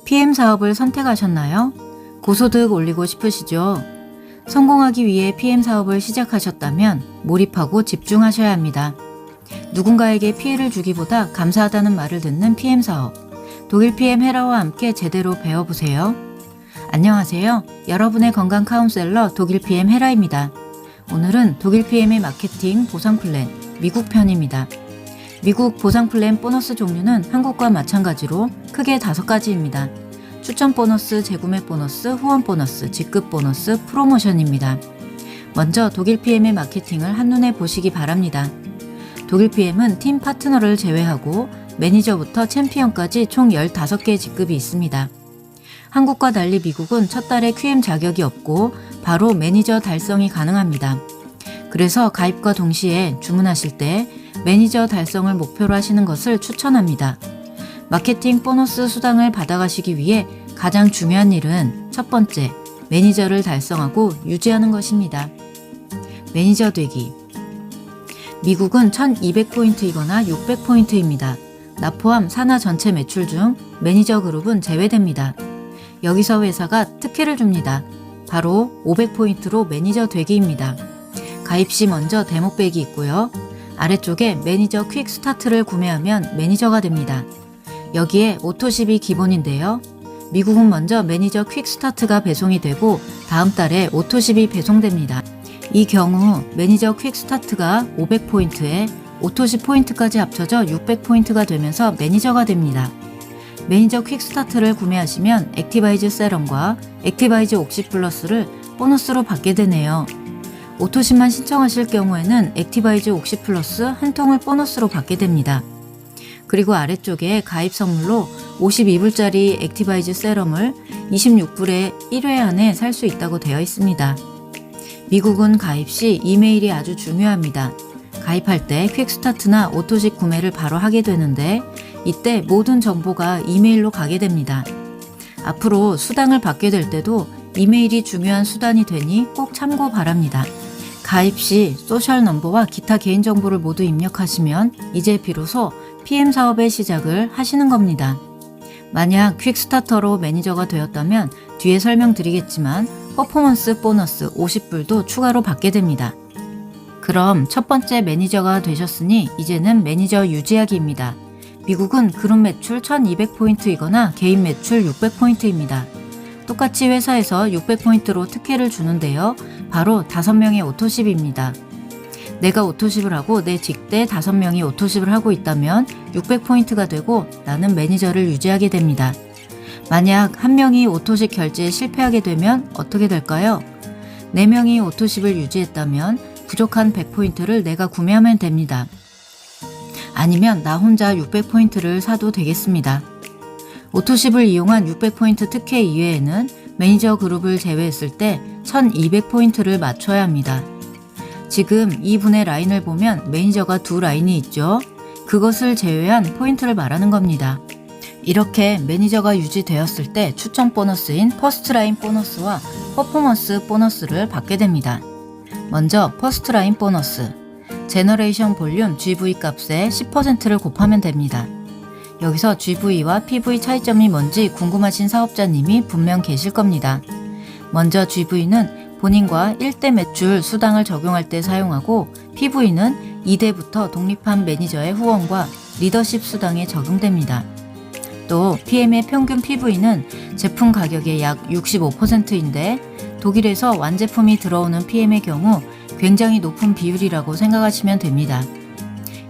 PM 사업을 선택하셨나요? 고소득 올리고 싶으시죠? 성공하기 위해 PM 사업을 시작하셨다면 몰입하고 집중하셔야 합니다. 누군가에게 피해를 주기보다 감사하다는 말을 듣는 PM 사업. 독일 PM 헤라와 함께 제대로 배워보세요. 안녕하세요. 여러분의 건강 카운셀러 독일 PM 헤라입니다. 오늘은 독일 PM의 마케팅 보상 플랜 미국 편입니다. 미국 보상 플랜 보너스 종류는 한국과 마찬가지로 크게 5가지입니다. 추천 보너스, 재구매 보너스, 후원 보너스, 직급 보너스, 프로모션입니다. 먼저 독일 PM의 마케팅을 한눈에 보시기 바랍니다. 독일 PM은 팀 파트너를 제외하고 매니저부터 챔피언까지 총 15개의 직급이 있습니다. 한국과 달리 미국은 첫 달에 QM 자격이 없고 바로 매니저 달성이 가능합니다. 그래서 가입과 동시에 주문하실 때 매니저 달성을 목표로 하시는 것을 추천합니다. 마케팅 보너스 수당을 받아가시기 위해 가장 중요한 일은 첫 번째, 매니저를 달성하고 유지하는 것입니다. 매니저 되기. 미국은 1200포인트이거나 600포인트입니다. 나 포함 산하 전체 매출 중 매니저 그룹은 제외됩니다. 여기서 회사가 특혜를 줍니다. 바로 500포인트로 매니저 되기입니다. 가입 시 먼저 대목백이 있고요. 아래쪽에 매니저 퀵 스타트를 구매하면 매니저가 됩니다. 여기에 오토십이 기본인데요. 미국은 먼저 매니저 퀵 스타트가 배송이 되고 다음 달에 오토십이 배송됩니다. 이 경우 매니저 퀵 스타트가 500포인트에 오토십 포인트까지 합쳐져 600포인트가 되면서 매니저가 됩니다. 매니저 퀵 스타트를 구매하시면 액티바이즈 세럼과 액티바이즈 옥시 플러스를 보너스로 받게 되네요. 오토십만 신청하실 경우에는 액티바이즈 옥시 플러스 한 통을 보너스로 받게 됩니다. 그리고 아래쪽에 가입 선물로 52불짜리 액티바이즈 세럼을 26불에 1회 안에 살 수 있다고 되어 있습니다. 미국은 가입 시 이메일이 아주 중요합니다. 가입할 때 퀵스타트나 오토십 구매를 바로 하게 되는데 이때 모든 정보가 이메일로 가게 됩니다. 앞으로 수당을 받게 될 때도 이메일이 중요한 수단이 되니 꼭 참고 바랍니다. 가입 시 소셜 넘버와 기타 개인정보를 모두 입력하시면 이제 비로소 PM 사업의 시작을 하시는 겁니다. 만약 퀵스타터로 매니저가 되었다면 뒤에 설명드리겠지만 퍼포먼스 보너스 50불도 추가로 받게 됩니다. 그럼 첫 번째 매니저가 되셨으니 이제는 매니저 유지하기입니다. 미국은 그룹 매출 1200포인트이거나 개인 매출 600포인트입니다. 똑같이 회사에서 600포인트로 특혜를 주는데요. 바로 5명의 오토십입니다. 내가 오토십을 하고 내 직대 5명이 오토십을 하고 있다면 600포인트가 되고 나는 매니저를 유지하게 됩니다. 만약 1명이 오토십 결제에 실패하게 되면 어떻게 될까요? 4명이 오토십을 유지했다면 부족한 100포인트를 내가 구매하면 됩니다. 아니면 나 혼자 600포인트를 사도 되겠습니다. 오토십을 이용한 600포인트 특혜 이외에는 매니저 그룹을 제외했을 때 1200포인트를 맞춰야 합니다. 지금 2분의 라인을 보면 매니저가 2라인이 있죠. 그것을 제외한 포인트를 말하는 겁니다. 이렇게 매니저가 유지되었을 때 추천 보너스인 퍼스트라인 보너스와 퍼포먼스 보너스를 받게 됩니다. 먼저 퍼스트라인 보너스. 제너레이션 볼륨 GV 값에 10%를 곱하면 됩니다. 여기서 GV와 PV 차이점이 뭔지 궁금하신 사업자님이 분명 계실 겁니다. 먼저 GV는 본인과 1대 매출 수당을 적용할 때 사용하고 PV는 2대부터 독립한 매니저의 후원과 리더십 수당에 적용됩니다. 또 PM의 평균 PV는 제품 가격의 약 65%인데 독일에서 완제품이 들어오는 PM의 경우 굉장히 높은 비율이라고 생각하시면 됩니다.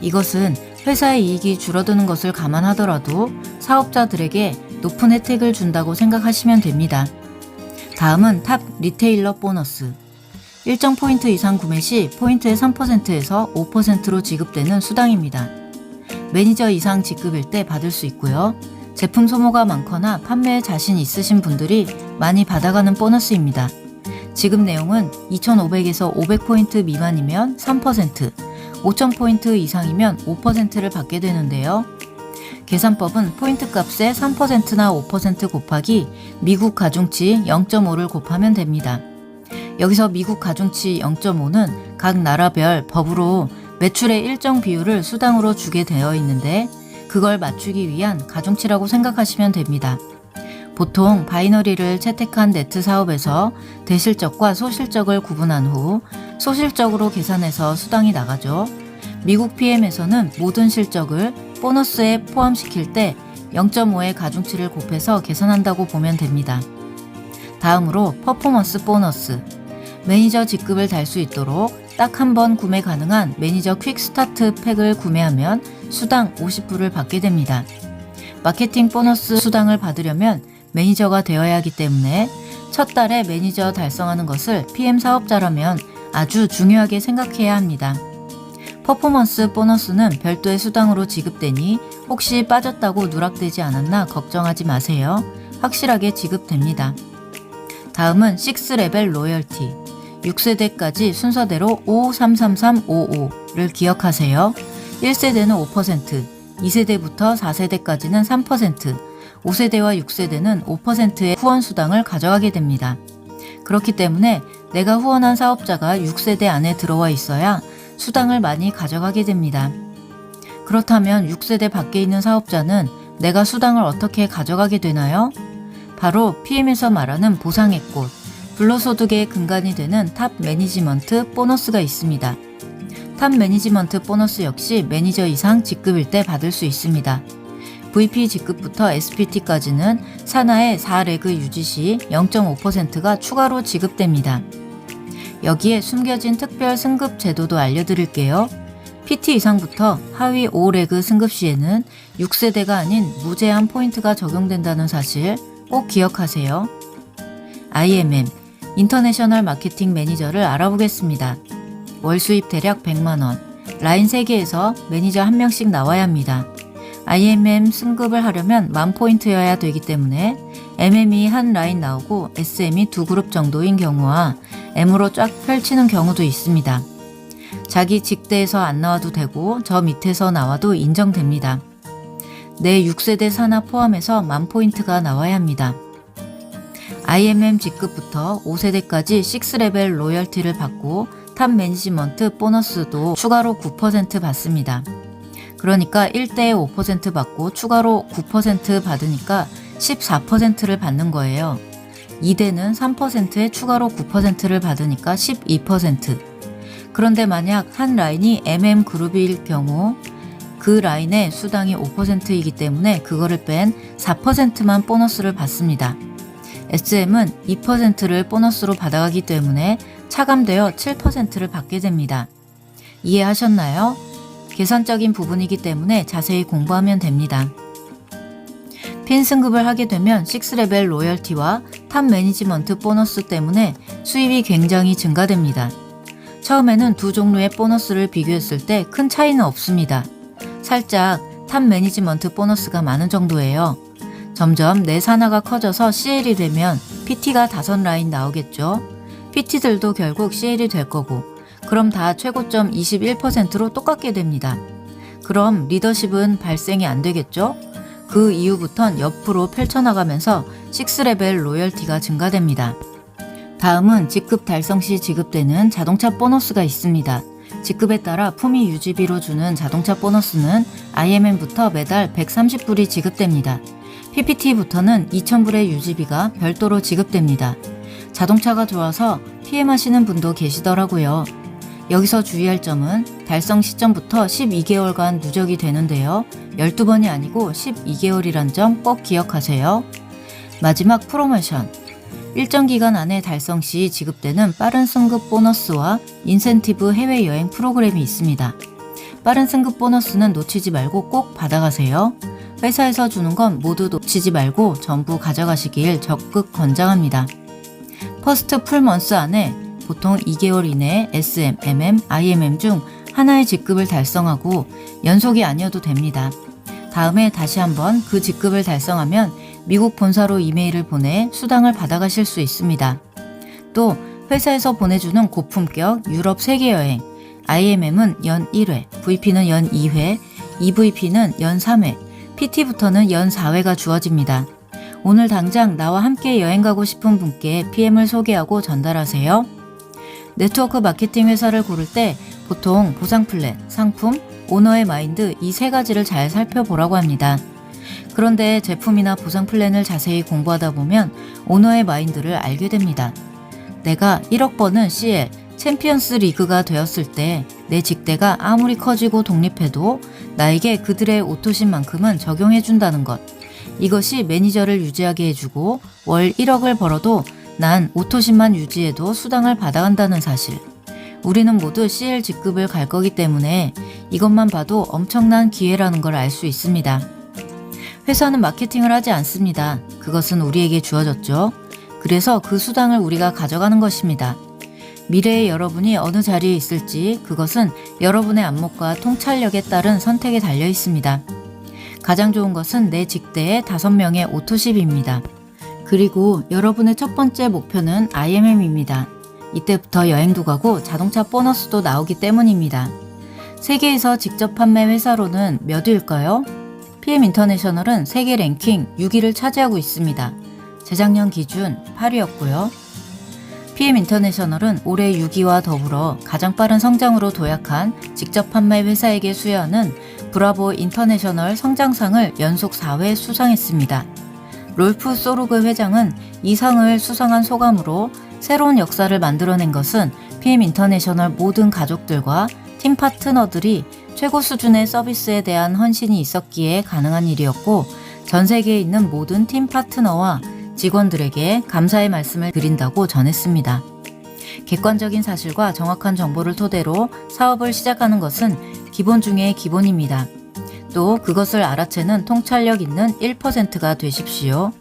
이것은 회사의 이익이 줄어드는 것을 감안하더라도 사업자들에게 높은 혜택을 준다고 생각하시면 됩니다. 다음은 탑 리테일러 보너스. 일정 포인트 이상 구매 시 포인트의 3%에서 5%로 지급되는 수당입니다. 매니저 이상 직급일 때 받을 수 있고요. 제품 소모가 많거나 판매에 자신 있으신 분들이 많이 받아가는 보너스입니다. 지급 내용은 2500에서 500포인트 미만이면 3%, 5000포인트 이상이면 5%를 받게 되는데요. 계산법은 포인트 값에 3%나 5% 곱하기 미국 가중치 0.5를 곱하면 됩니다. 여기서 미국 가중치 0.5는 각 나라별 법으로 매출의 일정 비율을 수당으로 주게 되어 있는데 그걸 맞추기 위한 가중치라고 생각하시면 됩니다. 보통 바이너리를 채택한 네트 사업에서 대실적과 소실적을 구분한 후 소실적으로 계산해서 수당이 나가죠. 미국 PM에서는 모든 실적을 보너스에 포함시킬 때 0.5의 가중치를 곱해서 계산한다고 보면 됩니다. 다음으로 퍼포먼스 보너스. 매니저 직급을 달 수 있도록 딱 한 번 구매 가능한 매니저 퀵 스타트 팩을 구매하면 수당 50불을 받게 됩니다. 마케팅 보너스 수당을 받으려면 매니저가 되어야 하기 때문에 첫 달에 매니저 달성하는 것을 PM 사업자라면 아주 중요하게 생각해야 합니다. 퍼포먼스 보너스는 별도의 수당으로 지급되니 혹시 빠졌다고 누락되지 않았나 걱정하지 마세요. 확실하게 지급됩니다. 다음은 6레벨 로열티. 6세대까지 순서대로 553355를 기억하세요. 1세대는 5%, 2세대부터 4세대까지는 3%, 5세대와 6세대는 5%의 후원 수당을 가져가게 됩니다. 그렇기 때문에 내가 후원한 사업자가 6세대 안에 들어와 있어야 수당을 많이 가져가게 됩니다. 그렇다면 6세대 밖에 있는 사업자는 내가 수당을 어떻게 가져가게 되나요? 바로 PM에서 말하는 보상의 꽃, 불로소득의 근간이 되는 탑 매니지먼트 보너스가 있습니다. 탑 매니지먼트 보너스 역시 매니저 이상 직급일 때 받을 수 있습니다. VP 직급부터 SPT까지는 산하의 4레그 유지 시 0.5%가 추가로 지급됩니다. 여기에 숨겨진 특별 승급 제도도 알려드릴게요. PT 이상부터 하위 5레그 승급 시에는 6세대가 아닌 무제한 포인트가 적용된다는 사실 꼭 기억하세요. IMM, 인터내셔널 마케팅 매니저를 알아보겠습니다. 월 수입 대략 100만원, 라인 3개에서 매니저 1명씩 나와야 합니다. IMM 승급을 하려면 10,000포인트여야 되기 때문에 MM이 한 라인 나오고 SM이 2그룹 정도인 경우와 M으로 쫙 펼치는 경우도 있습니다. 자기 직대에서 안 나와도 되고 저 밑에서 나와도 인정됩니다. 내 6세대 산하 포함해서 10,000포인트가 나와야 합니다. IMM 직급부터 5세대까지 6레벨 로열티를 받고 탑 매니지먼트 보너스도 추가로 9% 받습니다. 그러니까 1대에 5% 받고 추가로 9% 받으니까 14%를 받는 거예요. 2대는 3%에 추가로 9%를 받으니까 12%. 그런데 만약 한 라인이 MM그룹일 경우 그 라인의 수당이 5%이기 때문에 그거를 뺀 4%만 보너스를 받습니다. SM은 2%를 보너스로 받아가기 때문에 차감되어 7%를 받게 됩니다. 이해하셨나요? 계산적인 부분이기 때문에 자세히 공부하면 됩니다. 핀 승급을 하게 되면 6레벨 로열티와 탑 매니지먼트 보너스 때문에 수입이 굉장히 증가됩니다. 처음에는 두 종류의 보너스를 비교했을 때 큰 차이는 없습니다. 살짝 탑 매니지먼트 보너스가 많은 정도예요. 점점 내 산하가 커져서 CL이 되면 PT가 5라인 나오겠죠. PT들도 결국 CL이 될 거고 그럼 다 최고점 21%로 똑같게 됩니다. 그럼 리더십은 발생이 안 되겠죠? 그 이후부턴 옆으로 펼쳐나가면서 6레벨 로열티가 증가됩니다. 다음은 직급 달성 시 지급되는 자동차 보너스가 있습니다. 직급에 따라 품위 유지비로 주는 자동차 보너스는 IMM부터 매달 130불이 지급됩니다. PPT부터는 2,000불의 유지비가 별도로 지급됩니다. 자동차가 좋아서 PM 하시는 분도 계시더라고요. 여기서 주의할 점은 달성 시점부터 12개월간 누적이 되는데요. 12번이 아니고 12개월이란 점 꼭 기억하세요. 마지막 프로모션. 일정 기간 안에 달성 시 지급되는 빠른 승급 보너스와 인센티브 해외여행 프로그램이 있습니다. 빠른 승급 보너스는 놓치지 말고 꼭 받아가세요. 회사에서 주는 건 모두 놓치지 말고 전부 가져가시길 적극 권장합니다. 퍼스트 풀먼스 안에 보통 2개월 이내에 SM, MM, IMM 중 하나의 직급을 달성하고 연속이 아니어도 됩니다. 다음에 다시 한번 그 직급을 달성하면 미국 본사로 이메일을 보내 수당을 받아가실 수 있습니다. 또 회사에서 보내주는 고품격 유럽 세계 여행, IMM은 연 1회, VP는 연 2회, EVP는 연 3회, PT부터는 연 4회가 주어집니다. 오늘 당장 나와 함께 여행 가고 싶은 분께 PM을 소개하고 전달하세요. 네트워크 마케팅 회사를 고를 때 보통 보상 플랜, 상품, 오너의 마인드 이 세 가지를 잘 살펴보라고 합니다. 그런데 제품이나 보상 플랜을 자세히 공부하다 보면 오너의 마인드를 알게 됩니다. 내가 1억 버는 CL, 챔피언스 리그가 되었을 때 내 직대가 아무리 커지고 독립해도 나에게 그들의 오토신만큼은 적용해준다는 것. 이것이 매니저를 유지하게 해주고 월 1억을 벌어도 난 오토신만 유지해도 수당을 받아간다는 사실. 우리는 모두 CL 직급을 갈 거기 때문에 이것만 봐도 엄청난 기회라는 걸 알 수 있습니다. 회사는 마케팅을 하지 않습니다. 그것은 우리에게 주어졌죠. 그래서 그 수당을 우리가 가져가는 것입니다. 미래의 여러분이 어느 자리에 있을지 그것은 여러분의 안목과 통찰력에 따른 선택에 달려 있습니다. 가장 좋은 것은 내 직대의 5명의 오토십입니다. 그리고 여러분의 첫 번째 목표는 IMM입니다. 이때부터 여행도 가고 자동차 보너스도 나오기 때문입니다. 세계에서 직접 판매 회사로는 몇 위일까요? PM 인터내셔널은 세계 랭킹 6위를 차지하고 있습니다. 재작년 기준 8위였고요. PM 인터내셔널은 올해 6위와 더불어 가장 빠른 성장으로 도약한 직접 판매 회사에게 수여하는 브라보 인터내셔널 성장상을 연속 4회 수상했습니다. 롤프 소르그 회장은 이 상을 수상한 소감으로 새로운 역사를 만들어낸 것은 PM 인터내셔널 모든 가족들과 팀 파트너들이 최고 수준의 서비스에 대한 헌신이 있었기에 가능한 일이었고 전 세계에 있는 모든 팀 파트너와 직원들에게 감사의 말씀을 드린다고 전했습니다. 객관적인 사실과 정확한 정보를 토대로 사업을 시작하는 것은 기본 중의 기본입니다. 또 그것을 알아채는 통찰력 있는 1%가 되십시오.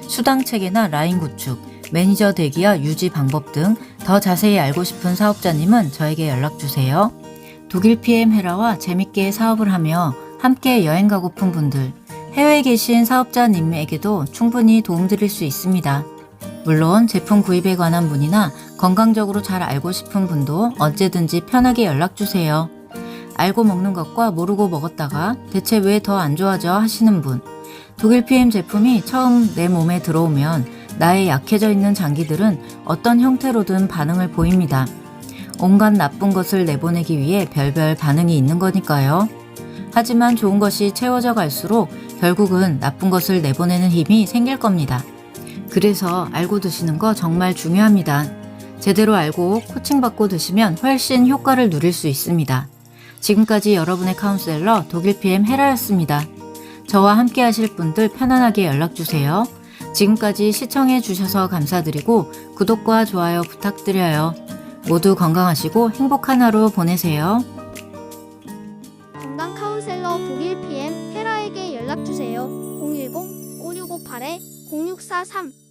수당 체계나 라인 구축, 매니저 대기와 유지 방법 등 더 자세히 알고 싶은 사업자님은 저에게 연락주세요. 독일 PM 헤라와 재밌게 사업을 하며 함께 여행 가고픈 분들, 해외에 계신 사업자님에게도 충분히 도움드릴 수 있습니다. 물론 제품 구입에 관한 문의나 건강적으로 잘 알고 싶은 분도 언제든지 편하게 연락주세요. 알고 먹는 것과 모르고 먹었다가 대체 왜 더 안 좋아져 하시는 분, 독일 PM 제품이 처음 내 몸에 들어오면 나의 약해져 있는 장기들은 어떤 형태로든 반응을 보입니다. 온갖 나쁜 것을 내보내기 위해 별별 반응이 있는 거니까요. 하지만 좋은 것이 채워져 갈수록 결국은 나쁜 것을 내보내는 힘이 생길 겁니다. 그래서 알고 드시는 거 정말 중요합니다. 제대로 알고 코칭받고 드시면 훨씬 효과를 누릴 수 있습니다. 지금까지 여러분의 카운셀러 독일 PM 헤라였습니다. 저와 함께 하실 분들 편안하게 연락주세요. 지금까지 시청해 주셔서 감사드리고 구독과 좋아요 부탁드려요. 모두 건강하시고 행복한 하루 보내세요. 건강 카운셀러 독일 PM 헤라에게 연락주세요. 010-5658-0643